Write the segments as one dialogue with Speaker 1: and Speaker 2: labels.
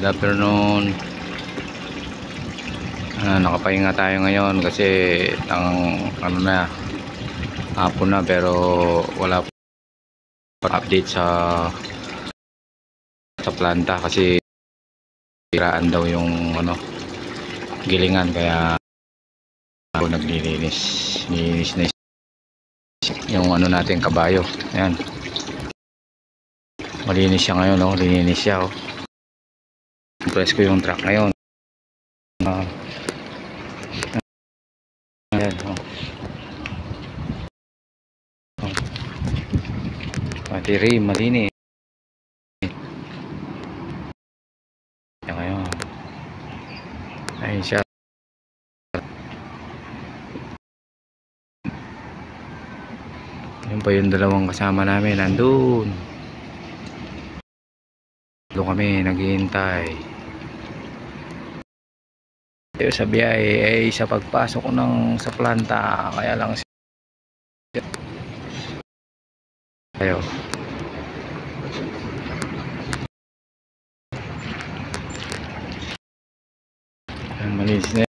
Speaker 1: Good afternoon. Nakapahinga tayo ngayon kasi ano na, hapon na, pero wala pa update sa planta kasi siraan daw yung gilingan, kaya ako naglilinis na yung natin kabayo. Ayan, malinis siya ngayon, lininis siya. Press ko yung truck ngayon. Ayan, pati rin malinis. Ayan ngayon. Ayun siya. Yun pa yung dalawang kasama namin, nandun. Doon kami naghihintay. Sa biyahe ay sa pagpasok ko sa planta, kaya lang tayo. Malinis na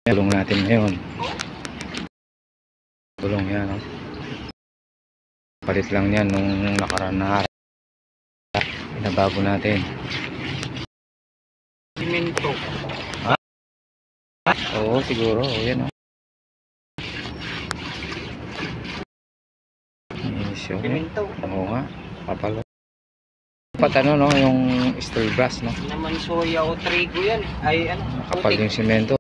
Speaker 1: tulong natin ngayon. Tulong yan, palit lang yan nung nakaraan na araw. Pinabago natin simento. Oo, siguro. Yan, simento. Oo nga, papalo. Dapat yung steel brass,
Speaker 2: naman soya o trigo yan. Ay
Speaker 1: kapag yung simento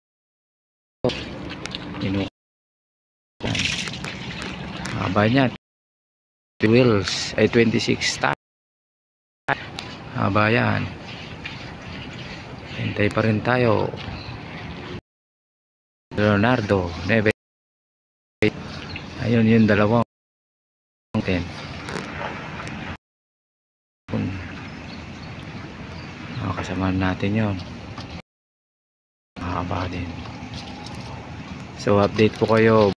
Speaker 1: haba niya, wheels ay 26 ton. Haba yan. Hintay pa rin tayo. Leonardo Neve. Ayun yung dalawang kasama natin yon, mahaba din. So update ko kayo